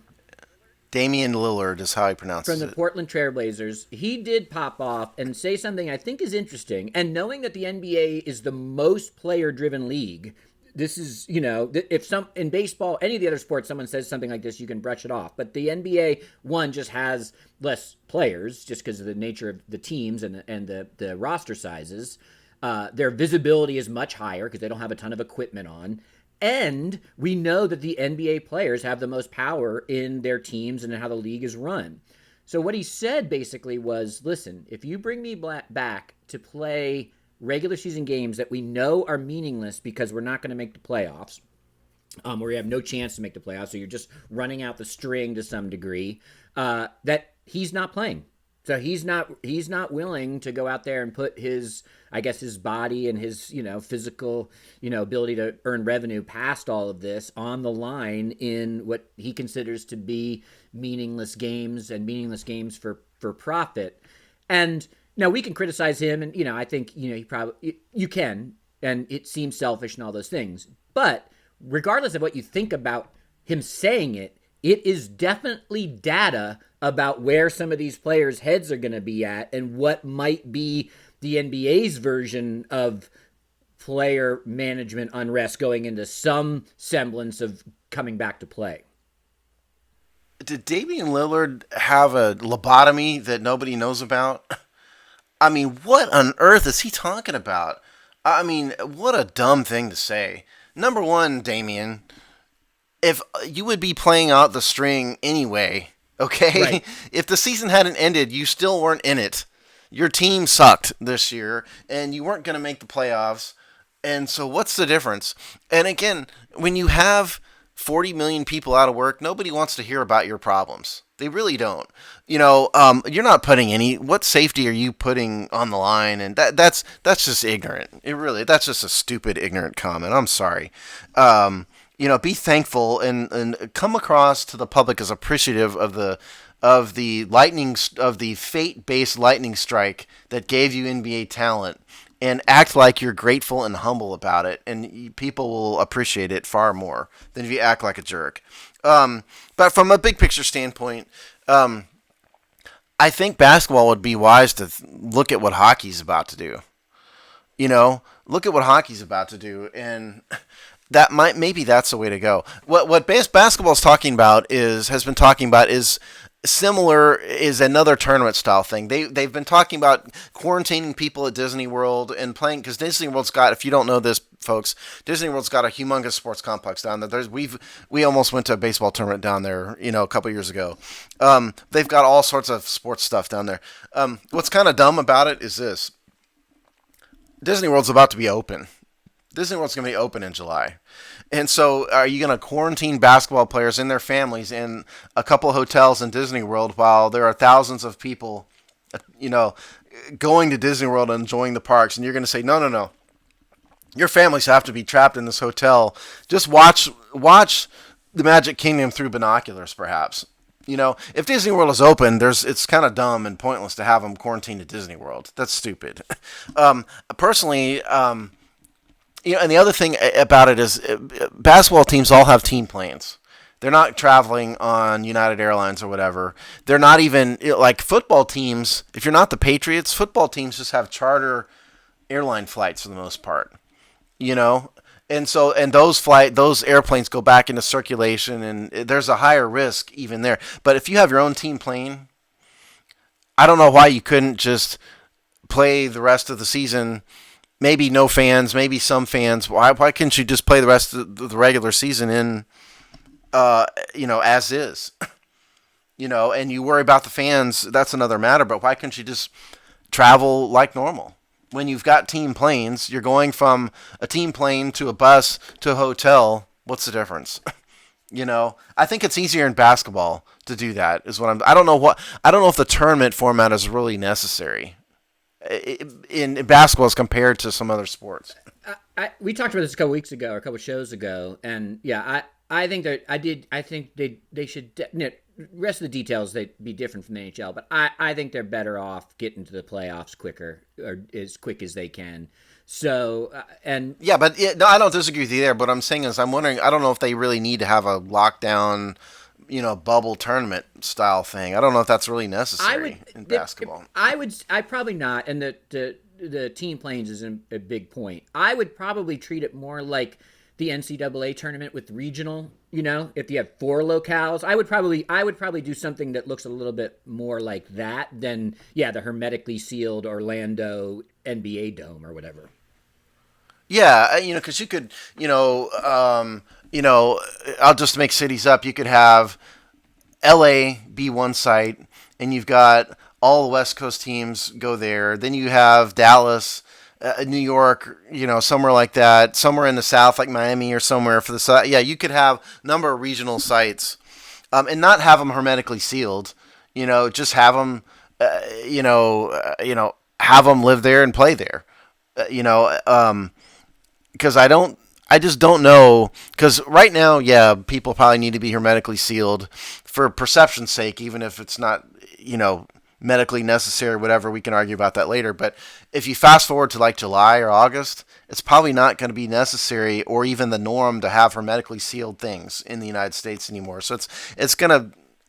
Damian Lillard is how he pronounces it. From the Portland Trailblazers. He did pop off and say something I think is interesting. And knowing that the NBA is the most player-driven league, this is, if in baseball, any of the other sports, someone says something like this, you can brush it off. But the NBA, one, just has less players just because of the nature of the teams and the roster sizes. Their visibility is much higher because they don't have a ton of equipment on. And we know that the NBA players have the most power in their teams and how the league is run. So what he said basically was, listen, if you bring me back to play regular season games that we know are meaningless because we're not going to make the playoffs, or we have no chance to make the playoffs, so you're just running out the string to some degree, that he's not playing. So he's not willing to go out there and put his body and his, physical, ability to earn revenue past all of this on the line in what he considers to be meaningless games for profit. And now we can criticize him, and, I think, you can, and it seems selfish and all those things. But regardless of what you think about him saying it, it is definitely data about where some of these players' heads are going to be at and what might be the NBA's version of player management unrest going into some semblance of coming back to play. Did Damian Lillard have a lobotomy that nobody knows about? I mean, what on earth is he talking about? I mean, what a dumb thing to say. Number one, Damian, if you would be playing out the string anyway, okay? Right. If the season hadn't ended, you still weren't in it. Your team sucked this year, and you weren't going to make the playoffs. And so what's the difference? And again, when you have 40 million people out of work, nobody wants to hear about your problems. They really don't. You're not putting what safety are you putting on the line? And that's just ignorant. That's just a stupid, ignorant comment. I'm sorry. Be thankful and come across to the public as appreciative of the fate-based lightning strike that gave you NBA talent, and act like you're grateful and humble about it, and people will appreciate it far more than if you act like a jerk. But from a big picture standpoint, I think basketball would be wise to look at what hockey's about to do. Look at what hockey's about to do, and maybe that's the way to go. What basketball's has been talking about is similar, is another tournament style thing. They've been talking about quarantining people at Disney World and playing, because Disney World's got, if you don't know this, folks, Disney World's got a humongous sports complex down there. We almost went to a baseball tournament down there, a couple years ago. They've got all sorts of sports stuff down there. What's kind of dumb about it is this: Disney World's about to be open. Disney World's going to be open in July. And so are you going to quarantine basketball players and their families in a couple of hotels in Disney World while there are thousands of people, going to Disney World and enjoying the parks? And you're going to say, no. Your families have to be trapped in this hotel. Just watch the Magic Kingdom through binoculars, perhaps. If Disney World is open, it's kind of dumb and pointless to have them quarantined at Disney World. That's stupid. Personally, and the other thing about it is basketball teams all have team planes. They're not traveling on United Airlines or whatever. They're not even like football teams. If you're not the Patriots, football teams just have charter airline flights for the most part. And those airplanes go back into circulation, and there's a higher risk even there. But if you have your own team plane, I don't know why you couldn't just play the rest of the season. Maybe no fans, maybe some fans. Why couldn't you just play the rest of the regular season in, as is? And you worry about the fans, that's another matter, but why couldn't you just travel like normal? When you've got team planes, you're going from a team plane to a bus to a hotel. What's the difference? I think it's easier in basketball to do that. I don't know if the tournament format is really necessary in basketball as compared to some other sports. We talked about this a couple weeks ago or a couple shows ago, and I think they should. The rest of the details, they'd be different from the NHL, but I think they're better off getting to the playoffs quicker, or as quick as they can. So no, I don't disagree with you there. But what I'm saying is, I'm wondering. I don't know if they really need to have a lockdown, bubble tournament style thing. I don't know if that's really necessary in basketball. I probably not. And the team planes is a big point. I would probably treat it more like the NCAA tournament with regional. If you have 4 locales, I would probably do something that looks a little bit more like that than the hermetically sealed Orlando NBA dome or whatever. Yeah, because you could, I'll just make cities up. You could have LA be one site, and you've got all the West Coast teams go there. Then you have Dallas, New York, somewhere like that, somewhere in the South, like Miami or somewhere for the South. Yeah, you could have a number of regional sites, and not have them hermetically sealed. Just have them, have them live there and play there. Because I just don't know. Because right now, people probably need to be hermetically sealed for perception's sake, even if it's not, medically necessary or whatever. We can argue about that later. But if you fast forward to like July or August, it's probably not going to be necessary or even the norm to have hermetically sealed things in the United States anymore. So I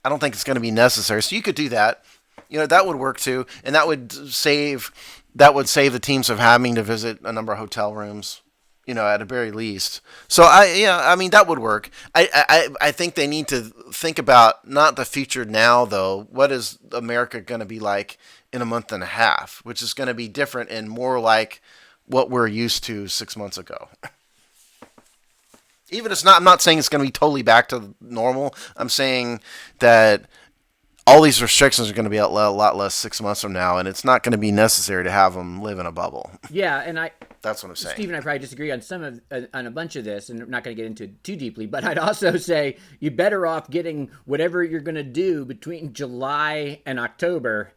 don't think it's going to be necessary. So you could do that. That would work too. And that would save that would save the teams of having to visit a number of hotel rooms, at the very least. So I mean, that would work. I think they need to think about not the future now, though. What is America going to be like in a month and a half, which is going to be different and more like what we're used to 6 months ago. Even it's not. I'm not saying it's going to be totally back to normal. I'm saying that all these restrictions are going to be a lot less 6 months from now, and it's not going to be necessary to have them live in a bubble. Yeah, and that's what I'm saying. Steve and I probably disagree on on a bunch of this, and I'm not going to get into it too deeply. But I'd also say you're better off getting whatever you're going to do between July and October,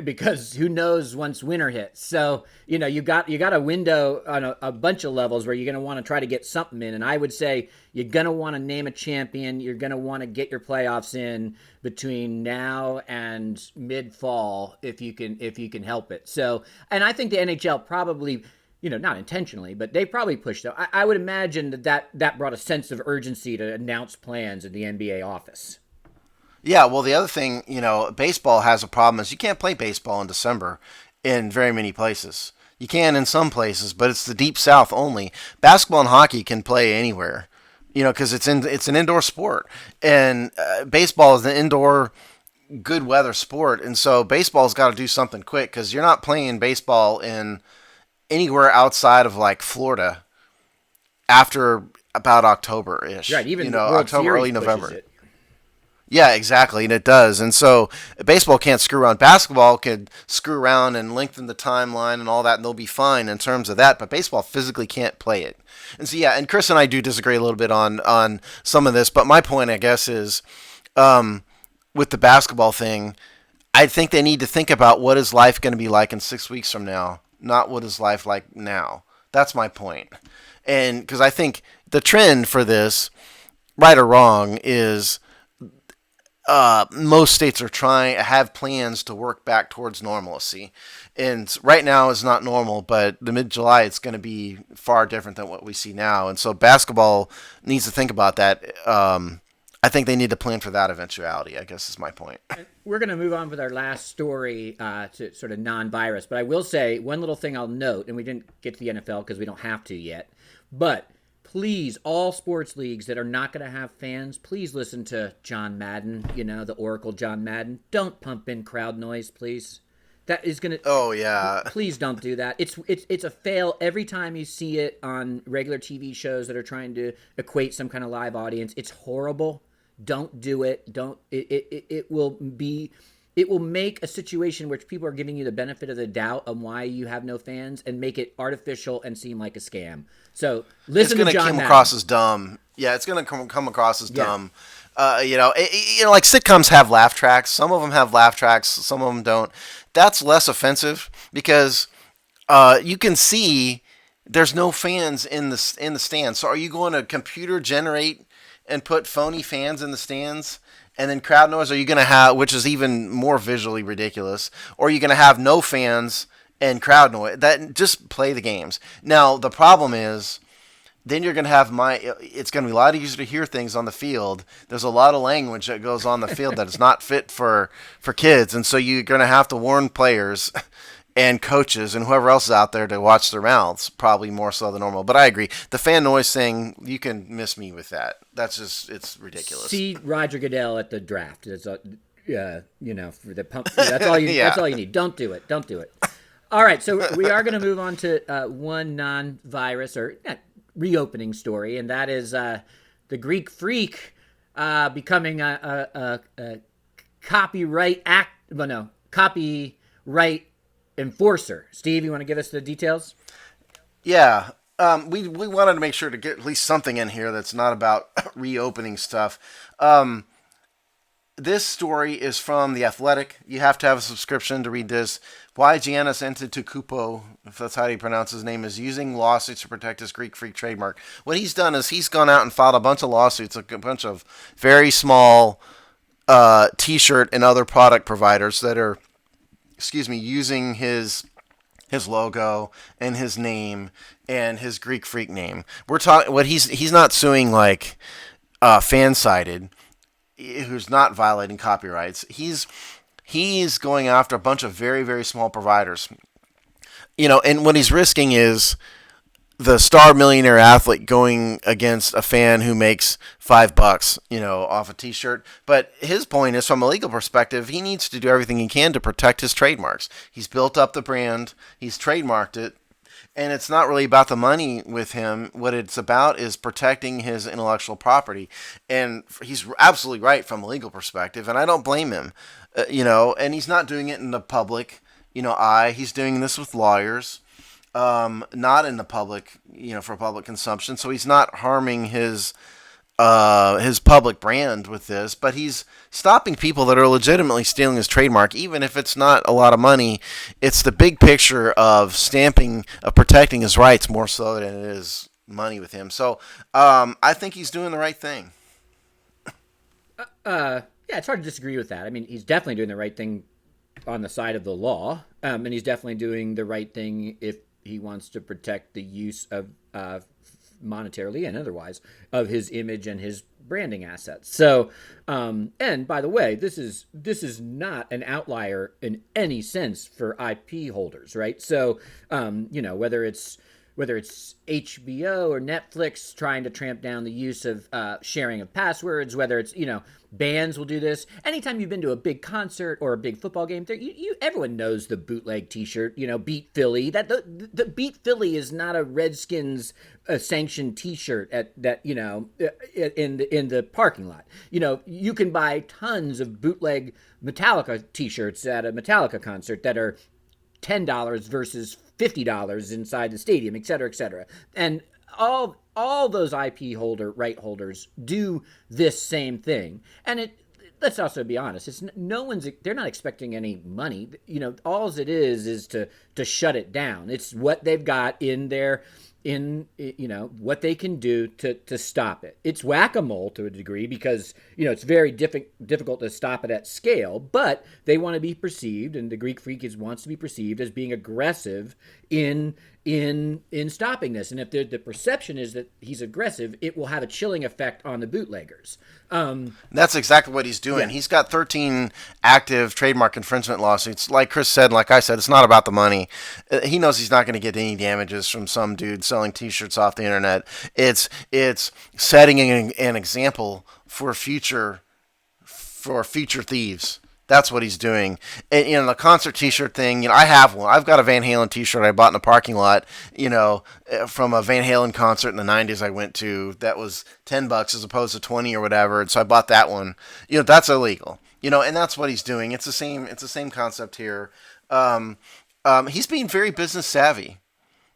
because who knows once winter hits. So you got a window on a bunch of levels where you're going to want to try to get something in. And I would say you're going to want to name a champion. You're going to want to get your playoffs in between now and mid-fall if you can help it. So, and I think the NHL probably, not intentionally, but they probably pushed it. I would imagine that brought a sense of urgency to announce plans in the NBA office. Yeah, well, the other thing, baseball has a problem is you can't play baseball in December in very many places. You can in some places, but it's the deep south only. Basketball and hockey can play anywhere, because it's an indoor sport, and baseball is an indoor good weather sport, and so baseball's got to do something quick because you're not playing baseball in anywhere outside of like Florida after about October-ish. Right, even October, early November. Yeah, exactly, and it does. And so baseball can't screw around. Basketball could screw around and lengthen the timeline and all that, and they'll be fine in terms of that. But baseball physically can't play it. And so, yeah, and Chris and I do disagree a little bit on some of this. But my point, I guess, is with the basketball thing, I think they need to think about what is life going to be like in 6 weeks from now, not what is life like now. That's my point. And because I think the trend for this, right or wrong, is most states have plans to work back towards normalcy. And right now is not normal, but the mid-July it's going to be far different than what we see now. And so basketball needs to think about that. I think they need to plan for that eventuality, I guess is my point. We're going to move on with our last story to sort of non-virus. But I will say one little thing I'll note, and we didn't get to the NFL because we don't have to yet, but please, all sports leagues that are not going to have fans, please listen to John Madden, the Oracle John Madden. Don't pump in crowd noise, please. That is going to... Oh, yeah. Please don't do that. It's a fail every time you see it on regular TV shows that are trying to equate some kind of live audience. It's horrible. Don't do it. It will make a situation where people are giving you the benefit of the doubt on why you have no fans and make it artificial and seem like a scam. So listen to John Madden. It's going to come across as dumb. Yeah, it's going to come across as dumb. Like sitcoms have laugh tracks. Some of them have laugh tracks. Some of them don't. That's less offensive because you can see there's no fans in the stands. So are you going to computer generate and put phony fans in the stands? And then crowd noise, are you going to have, which is even more visually ridiculous, or are you going to have no fans and crowd noise? That just play the games. Now, the problem is, then you're going to have it's going to be a lot easier to hear things on the field. There's a lot of language that goes on the field that is not fit for kids. And so you're going to have to warn players and coaches and whoever else is out there to watch their mouths, probably more so than normal. But I agree. The fan noise thing, you can miss me with that. That's just, it's ridiculous. See Roger Goodell at the draft. That's for the pump. That's all you. That's all you need. Don't do it. Don't do it. All right. So we are going to move on to one non-virus or reopening story, and that is the Greek Freak becoming a copyright enforcer. Steve, you want to give us the details? Yeah. We wanted to make sure to get at least something in here that's not about reopening stuff. This story is from The Athletic. You have to have a subscription to read this. Why Giannis Antetokounmpo, if that's how you pronounce his name, is using lawsuits to protect his Greek Freak trademark. What he's done is he's gone out and filed a bunch of lawsuits, a bunch of very small T-shirt and other product providers that are, using his logo and his name and his Greek Freak name. We're talking what he's not suing like Fansided, who's not violating copyrights. He's going after a bunch of very, very small providers. And what he's risking is the star millionaire athlete going against a fan who makes $5, off a T-shirt. But his point is, from a legal perspective, he needs to do everything he can to protect his trademarks. He's built up the brand, he's trademarked it, and it's not really about the money with him. What it's about is protecting his intellectual property, and he's absolutely right from a legal perspective, and I don't blame him. And he's not doing it in the public, eye. He's doing this with lawyers. Not in the public, for public consumption. So he's not harming his public brand with this, but he's stopping people that are legitimately stealing his trademark, even if it's not a lot of money. It's the big picture of protecting his rights more so than it is money with him. So I think he's doing the right thing. Yeah, it's hard to disagree with that. I mean, he's definitely doing the right thing on the side of the law, and he's definitely doing the right thing if he wants to protect the use of monetarily and otherwise of his image and his branding assets. So, and by the way, this is not an outlier in any sense for IP holders, right? So, whether it's HBO or Netflix trying to tramp down the use of sharing of passwords, whether it's, bands will do this. Anytime you've been to a big concert or a big football game, everyone knows the bootleg T-shirt, Beat Philly. That the Beat Philly is not a Redskins sanctioned T-shirt in the parking lot. You can buy tons of bootleg Metallica T-shirts at a Metallica concert that are $10 versus $50 inside the stadium, et cetera, et cetera. And all those IP right holders do this same thing. And let's also be honest, they're not expecting any money. All it is to shut it down. It's what they've got in their what they can do to stop it. It's whack-a-mole to a degree because it's very difficult to stop it at scale, but they want to be perceived, and the Greek Freak wants to be perceived as being aggressive in stopping this. And if the perception is that he's aggressive, it will have a chilling effect on the bootleggers. That's exactly what he's doing. Yeah. He's got 13 active trademark infringement lawsuits. Like Chris said, and like I said, it's not about the money. He knows he's not going to get any damages from some dude selling T-shirts off the internet. It's setting an example for future thieves. That's what he's doing. And the concert T-shirt thing, I have one. I've got a Van Halen T-shirt I bought in a parking lot, from a Van Halen concert in the 90s I went to. That was $10 as opposed to 20 or whatever. And so I bought that one. That's illegal. And that's what he's doing. It's the same concept here. He's being very business savvy.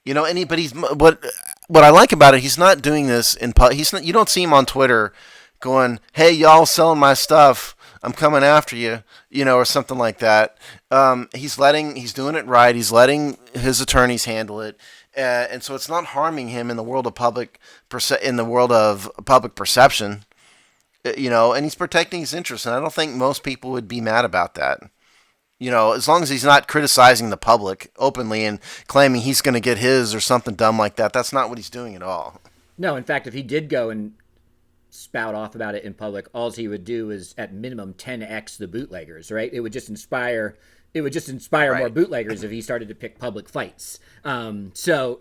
But he's what I like about it, he's not doing this in public. You don't see him on Twitter going, "Hey, y'all selling my stuff. I'm coming after you," or something like that. He's doing it right. He's letting his attorneys handle it, and so it's not harming him in the world of public perception. And he's protecting his interests, and I don't think most people would be mad about that. As long as he's not criticizing the public openly and claiming he's going to get his or something dumb like that. That's not what he's doing at all. No, in fact, if he did go and spout off about it in public, all he would do is at minimum 10x the bootleggers, right? It would just inspire right. More bootleggers if he started to pick public fights. So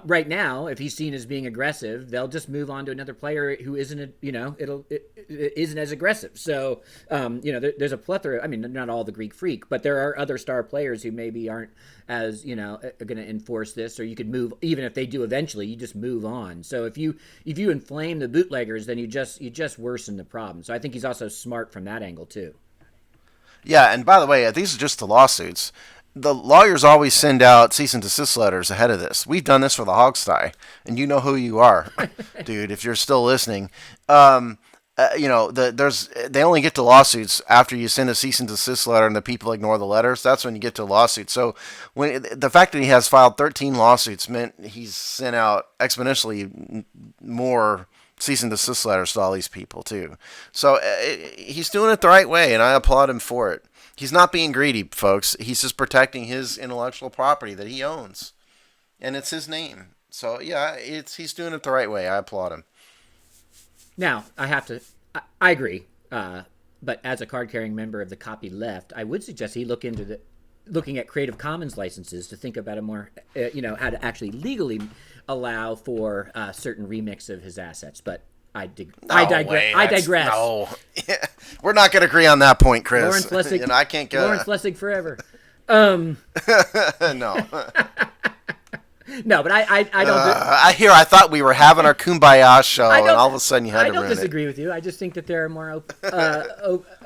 right now, if he's seen as being aggressive, they'll just move on to another player who isn't isn't as aggressive. So there's a plethora. I mean, not all the Greek Freak, but there are other star players who maybe aren't as going to enforce this, or you could move, even if they do eventually, you just move on. So if you inflame the bootleggers, then you just worsen the problem. So I think he's also smart from that angle too. Yeah, and by the way, these are just the lawsuits. The lawyers always send out cease and desist letters ahead of this. We've done this for the Hogsty, and you know who you are, dude, if you're still listening. They only get to lawsuits after you send a cease and desist letter and the people ignore the letters. That's when you get to lawsuits. So the fact that he has filed 13 lawsuits meant he's sent out exponentially more cease and desist letters to all these people too. So he's doing it the right way, and I applaud him for it. He's not being greedy, folks. He's just protecting his intellectual property that he owns, and it's his name. So yeah, he's doing it the right way. I applaud him. Now I agree, but as a card-carrying member of the copy left, I would suggest he look into looking at Creative Commons licenses to think about a more, how to actually legally allow for certain remix of his assets. But I digress. No, we're not going to agree on that point, Chris. Lawrence Lessig, I can't go. Lawrence Lessig forever. No. No, but I don't. I thought we were having our Kumbaya show, and all of a sudden you had to ruin it. I don't disagree with you. I just think that there are more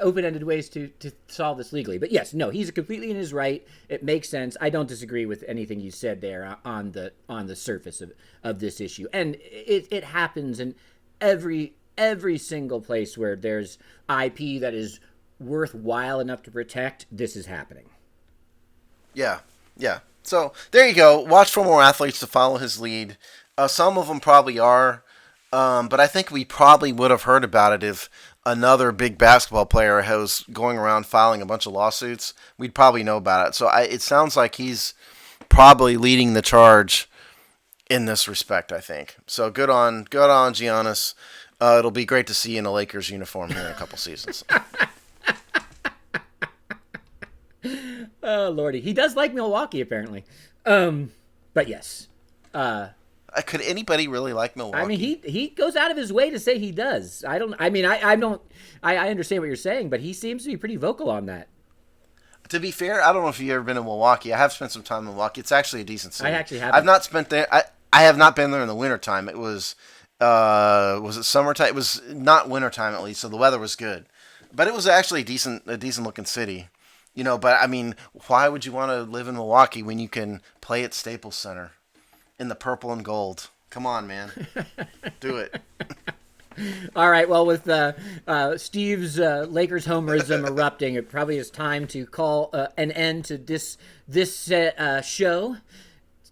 open-ended ways to solve this legally. But yes, no, he's completely in his right. It makes sense. I don't disagree with anything you said there on the surface of this issue, and it happens in every single place where there's IP that is worthwhile enough to protect. This is happening. Yeah. So there you go. Watch for more athletes to follow his lead. Some of them probably are, but I think we probably would have heard about it if another big basketball player was going around filing a bunch of lawsuits. We'd probably know about it. So it sounds like he's probably leading the charge in this respect, I think. So good on Giannis. It'll be great to see you in a Lakers uniform here in a couple seasons. Oh, Lordy. He does like Milwaukee, apparently. But yes. Could anybody really like Milwaukee? I mean, he goes out of his way to say he does. I understand what you're saying, but he seems to be pretty vocal on that. To be fair, I don't know if you've ever been in Milwaukee. I have spent some time in Milwaukee. It's actually a decent city. I actually have. I've not spent there. I have not been there in the wintertime. It was it summertime? It was not wintertime at least, so the weather was good. But it was actually a decent looking city. But I mean, why would you want to live in Milwaukee when you can play at Staples Center in the purple and gold? Come on, man. Do it. All right. Well, with Steve's Lakers homerism erupting, it probably is time to call an end to this show.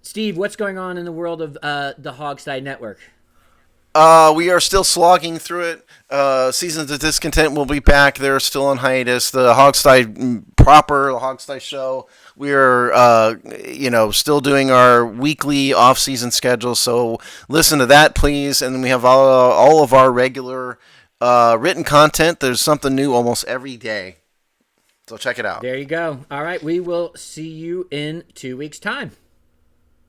Steve, what's going on in the world of the Hogside Network? We are still slogging through it. Seasons of Discontent will be back. They're still on hiatus. The Hogside show. We're, still doing our weekly off-season schedule. So listen to that, please. And we have all of our regular written content. There's something new almost every day. So check it out. There you go. All right. We will see you in 2 weeks' time.